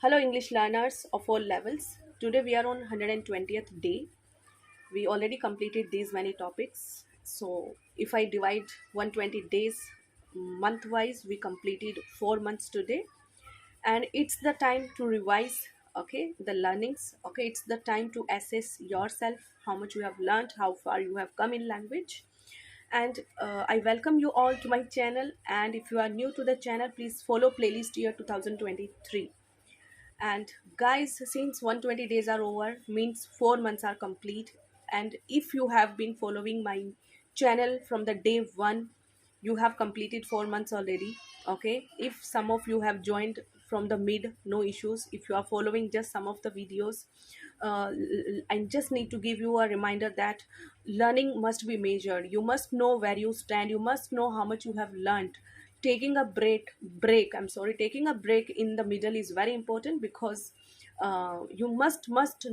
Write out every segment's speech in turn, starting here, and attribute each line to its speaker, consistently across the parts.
Speaker 1: Hello, English learners of all levels. Today we are on 120th day. We already completed these many topics. So, if I divide 120 days month wise, we completed 4 months today, and it's the time to revise. Okay, the learnings. Okay, it's the time to assess yourself, how much you have learned, how far you have come in language. And I welcome you all to my channel. And if you are new to the channel, please follow playlist year 2023. And guys, since 120 days are over, means 4 months are complete. And if you have been following my channel from the day one, you have completed 4 months already. Okay, if some of you have joined from the mid, no issues. If you are following just some of the videos, I just need to give you a reminder that learning must be measured. You must know where you stand, you must know how much you have learned. Taking a taking a break in the middle is very important, because you must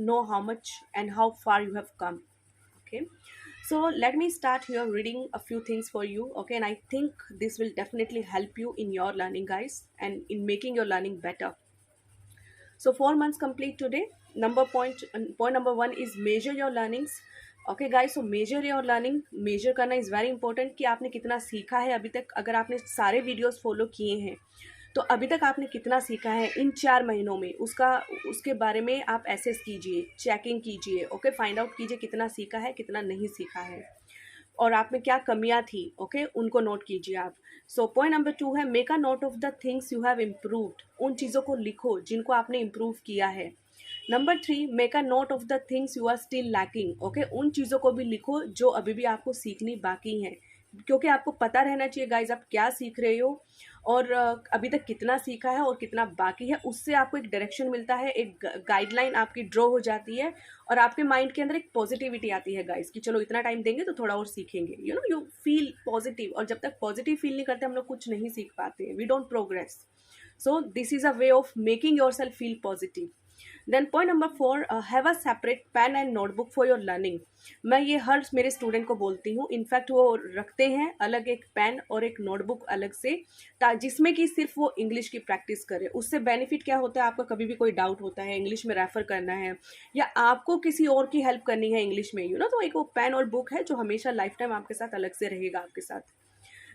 Speaker 1: know how much and how far you have come. Okay, so let me start here reading a few things for you. Okay, and I think this will definitely help you in your learning, guys, and in making your learning better. So 4 months complete today. Point number one is measure your learnings. Okay guys, so measure your learning. Measure करना is very important कि आपने कितना सीखा है अभी तक. अगर आपने सारे वीडियोस फॉलो किए हैं तो अभी तक आपने कितना सीखा है इन 4 महीनों में, उसके बारे में आप एसेस कीजिए, चेकिंग कीजिए. ओके, फाइंड आउट कीजिए कितना सीखा है, कितना नहीं सीखा है, और आप में क्या कमियां थी. ओके, उनको नोट कीजिए आप. सो पॉइंट नंबर 2 है make a note of the things you have improved. उन चीज़ों को लिखो जिनको आपने इम्प्रूव किया है. Number 3, make a note of the things you are still lacking. Okay, उन चीज़ों को भी लिखो जो अभी भी आपको सीखनी बाकी हैं, क्योंकि आपको पता रहना चाहिए गाइज आप क्या सीख रहे हो, और अभी तक कितना सीखा है और कितना बाकी है. उससे आपको एक डायरेक्शन मिलता है, एक गाइडलाइन आपकी ड्रॉ हो जाती है, और आपके माइंड के अंदर एक पॉजिटिविटी आती है गाइज कि चलो इतना टाइम देंगे तो थोड़ा और सीखेंगे. यू फील पॉजिटिव, और जब तक पॉजिटिव फील नहीं करते हम लोग कुछ नहीं सीख पाते, we don't progress. So this is a way of making yourself feel positive. Then point number 4, have a separate pen and notebook for your learning. मैं ये हर मेरे स्टूडेंट को बोलती हूँ. इनफैक्ट वो रखते हैं अलग एक पेन और एक नोटबुक अलग से, जिसमें कि सिर्फ वो इंग्लिश की प्रैक्टिस करे. उससे बेनिफिट क्या होता है, आपका कभी भी कोई डाउट होता है, इंग्लिश में रेफर करना है, या आपको किसी और की हेल्प करनी है इंग्लिश में, तो एक वो पेन और बुक है जो हमेशा लाइफ टाइम आपके साथ अलग से रहेगा आपके साथ.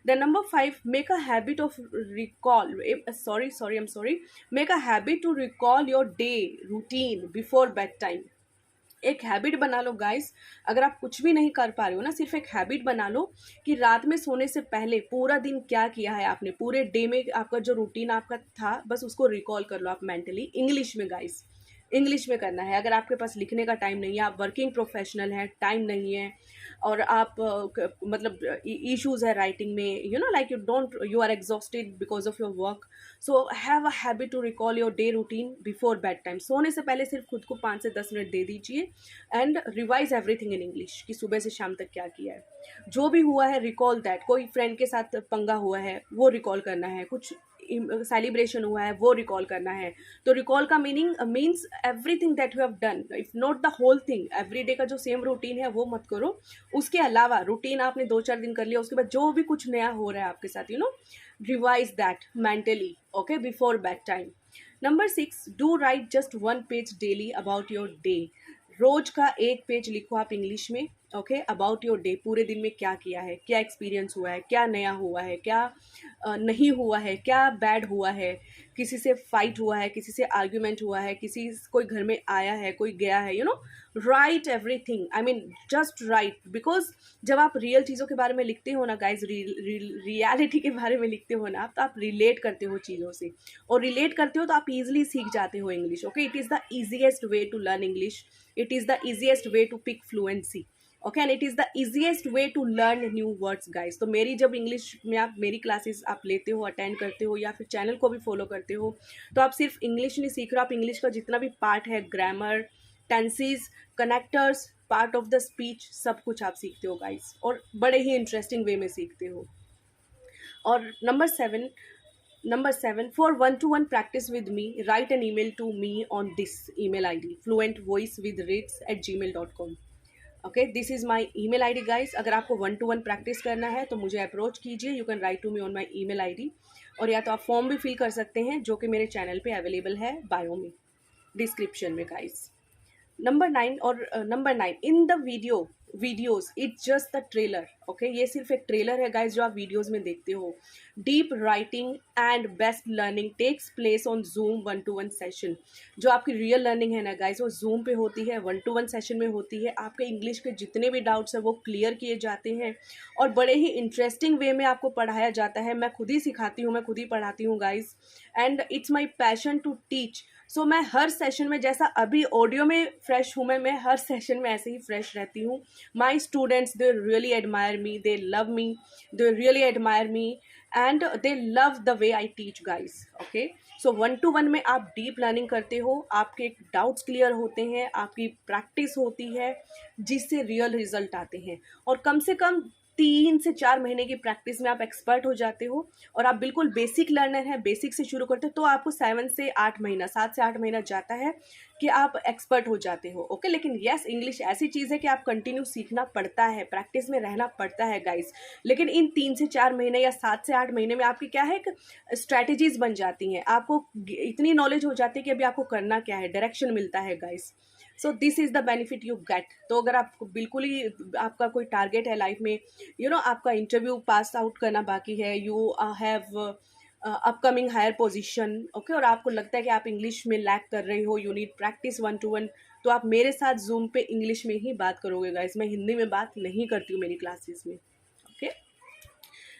Speaker 1: Then number 5, make a habit of recall. I'm sorry. Make a habit to recall your day routine before bedtime. एक हैबिट बना लो गाइस. अगर आप कुछ भी नहीं कर पा रहे हो ना, सिर्फ एक हैबिट बना लो कि रात में सोने से पहले पूरा दिन क्या किया है आपने, पूरे डे में आपका जो रूटीन आपका था, बस उसको रिकॉल कर लो आप मेंटली. इंग्लिश में गाइस, इंग्लिश में करना है. अगर आपके पास लिखने का टाइम नहीं है, आप वर्किंग प्रोफेशनल हैं, टाइम नहीं है, और आप मतलब इश्यूज है राइटिंग में, like you are exhausted because of your work. So have a habit to recall your day routine before bed time. सोने से पहले सिर्फ खुद को 5 से 10 मिनट दे दीजिए, and revise everything in English कि सुबह से शाम तक क्या किया है, जो भी हुआ है रिकॉल दैट. कोई फ्रेंड के साथ पंगा हुआ है वो रिकॉल करना है, कुछ सेलिब्रेशन हुआ है वो रिकॉल करना है. तो रिकॉल का meaning means everything that you have done, if not the whole thing. Every day का जो सेम रूटीन है वो मत करो. उसके अलावा रूटीन आपने 2-4 दिन कर लिया, उसके बाद जो भी कुछ नया हो रहा है आपके साथ, revise that mentally. Okay, before bed time. Number 6, do write just 1 page daily about your day. रोज का 1 पेज लिखो आप इंग्लिश में. ओके, अबाउट योर डे, पूरे दिन में क्या किया है, क्या एक्सपीरियंस हुआ है, क्या नया हुआ है, क्या नहीं हुआ है, क्या बैड हुआ है, किसी से फाइट हुआ है, किसी से आर्ग्यूमेंट हुआ है, कोई घर में आया है, कोई गया है, right everything. I mean just right, because जब आप रियल चीज़ों के बारे में लिखते हो ना गाइज, रियलिटी के बारे में लिखते हो ना आप, तो आप रिलेट करते हो चीज़ों से, और रिलेट करते हो तो आप ईजिली सीख जाते हो English. Okay, it is the easiest way to learn English. It is the easiest way to pick fluency. Okay, and it is the easiest way to learn new words guys. तो मेरी जब English में आप मेरी classes आप लेते हो, attend करते हो, या फिर चैनल को भी फॉलो करते हो, तो आप सिर्फ इंग्लिश नहीं सीख रहे हो, आप इंग्लिश का जितना भी पार्ट है, grammar, tenses, connectors, part of the speech, सब कुछ आप सीखते हो गाइज, और बड़े ही इंटरेस्टिंग वे में सीखते हो. और number 7, for one-to-one practice with me, write an email to me on this email ID, fluentvoicewithrids@gmail.com. Okay, this is my email ID guys. अगर आपको 1-to-1 प्रैक्टिस करना है तो मुझे अप्रोच कीजिए. You can write to me on my email ID. और या तो आप फॉर्म भी फिल कर सकते हैं जो कि मेरे चैनल पे अवेलेबल है बायो में, डिस्क्रिप्शन में गाइस। नंबर 9 और number 9 in the videos it's just the trailer. Okay, ये सिर्फ एक ट्रेलर है गाइज जो आप वीडियोज में देखते हो। Deep writing and best learning takes place on zoom 1-to-1 session. जो आपकी रियल लर्निंग है ना गाइज वो जूम पे होती है, 1-to-1 सेशन में होती है। आपके इंग्लिश के जितने भी डाउट्स हैं वो क्लियर किए जाते हैं और बड़े ही इंटरेस्टिंग वे में आपको पढ़ाया जाता है। मैं खुद ही सिखाती हूँ, मैं खुद ही पढ़ाती हूँ guys, and it's my passion to teach. So मैं हर सेशन में, जैसा अभी ऑडियो में फ्रेश हूँ मैं हर सेशन में ऐसे ही फ्रेश रहती हूँ। My students they really admire me, they love me, they really admire me and they love the way I teach guys. Okay, so 1-to-1 में आप डीप लर्निंग करते हो, आपके डाउट्स क्लियर होते हैं, आपकी प्रैक्टिस होती है जिससे रियल रिजल्ट आते हैं, और कम से कम 3 से 4 महीने की प्रैक्टिस में आप एक्सपर्ट हो जाते हो। और आप बिल्कुल बेसिक लर्नर हैं, बेसिक से शुरू करते हो तो आपको 7 से 8 महीना जाता है कि आप एक्सपर्ट हो जाते हो। ओके, लेकिन यस, इंग्लिश ऐसी चीज़ है कि आप कंटिन्यू सीखना पड़ता है, प्रैक्टिस में रहना पड़ता है गाइस। लेकिन इन 3 से 4 महीने या 7 से 8 महीने में आपकी क्या है, एक स्ट्रैटेजीज बन जाती हैं, आपको इतनी नॉलेज हो जाती है कि अभी आपको करना क्या है, डायरेक्शन मिलता है guys. So this is the benefit you get. तो अगर आपको बिल्कुल ही आपका कोई टारगेट है लाइफ में, आपका इंटरव्यू पास आउट करना बाकी है, you have upcoming higher position, okay, और आपको लगता है कि आप इंग्लिश में लैक कर रहे हो, यू नीड प्रैक्टिस 1-to-1, तो आप मेरे साथ जूम पे इंग्लिश में ही बात करोगे गाइस। मैं हिंदी में बात नहीं करती हूँ मेरी क्लासेस में। Okay,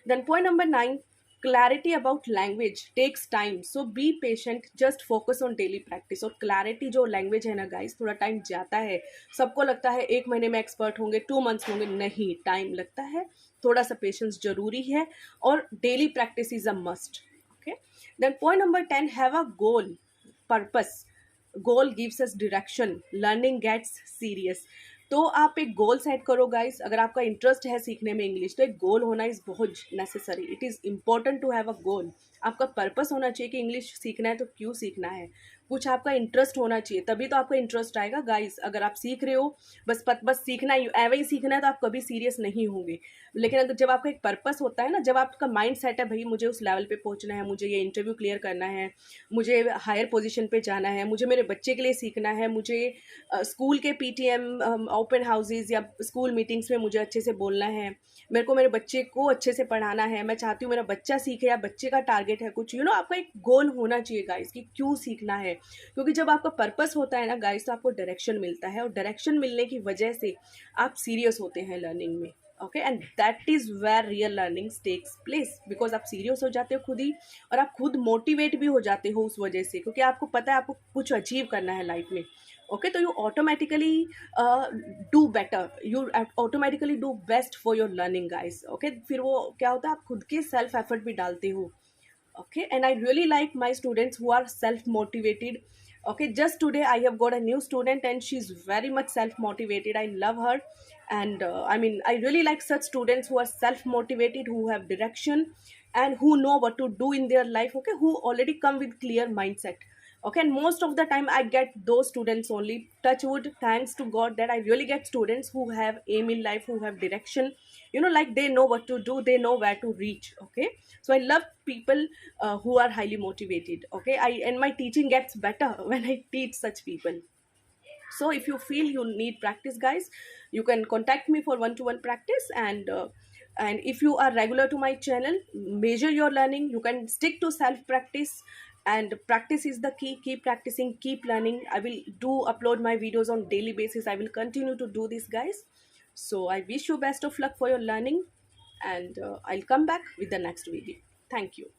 Speaker 1: then point number 9, clarity about language takes time, so be patient, just focus on daily practice। और clarity जो लैंग्वेज है ना गाइस, थोड़ा टाइम जाता है। सबको लगता है 1 महीने में एक्सपर्ट होंगे, 2 मंथ्स होंगे, नहीं, टाइम लगता है, थोड़ा सा पेशेंस जरूरी है, और daily practice is a must. Okay, then point number 10, have a goal, purpose. Goal gives us direction, learning gets serious. तो आप एक गोल सेट करो गाइस। अगर आपका इंटरेस्ट है सीखने में इंग्लिश, तो एक गोल होना इज़ बहुत necessary, it is important to have a goal. आपका पर्पस होना चाहिए कि इंग्लिश सीखना है तो क्यों सीखना है, कुछ आपका इंटरेस्ट होना चाहिए, तभी तो आपका इंटरेस्ट आएगा गाइस। अगर आप सीख रहे हो बस सीखना ही, एवं ही सीखना है, तो आप कभी सीरियस नहीं होंगे। लेकिन अगर जब आपका एक पर्पस होता है ना, जब आपका माइंड सेट है भाई मुझे उस लेवल पे पहुंचना है, मुझे ये इंटरव्यू क्लियर करना है, मुझे हायर पोजीशन पे जाना है, मुझे मेरे बच्चे के लिए सीखना है, मुझे स्कूल के पीटीएम ओपन हाउसेज या स्कूल मीटिंग्स में मुझे अच्छे से बोलना है, मेरे को मेरे बच्चे को अच्छे से पढ़ाना है, मैं चाहती हूँ मेरा बच्चा सीखे, या बच्चे का टारगेट है कुछ, आपका एक गोल होना चाहिए गाइस कि क्यों सीखना है। क्योंकि जब आपका पर्पस होता है ना गाइस, तो आपको डायरेक्शन मिलता है, और डायरेक्शन मिलने की वजह से आप सीरियस होते हैं लर्निंग में। Okay, and that is where real learning takes place, because आप सीरियस हो जाते हो खुद ही, और आप खुद मोटिवेट भी हो जाते हो उस वजह से, क्योंकि आपको पता है आपको कुछ अचीव करना है लाइफ में। ओके, तो you automatically do better, you automatically do best for your learning guys. Okay, फिर वो क्या होता है, आप खुद के सेल्फ एफर्ट भी डालते हो। Okay, and I really like my students who are self motivated। Okay, just today I have got a new student and she's very much self motivated, I love her, and I really like such students who are self motivated, who have direction, and who know what to do in their life, okay, who already come with clear mindset। Okay, and most of the time I get those students only, touch wood, thanks to God that I really get students who have aim in life, who have direction, like they know what to do, they know where to reach। Okay, so I love people who are highly motivated। Okay, and my teaching gets better when I teach such people। So if you feel you need practice guys, you can contact me for 1-to-1 practice, and if you are regular to my channel, measure your learning, you can stick to self practice, and practice is the key, keep practicing, keep learning। I will do upload my videos on daily basis, I will continue to do this guys। So I wish you best of luck for your learning, and I'll come back with the next video। Thank you।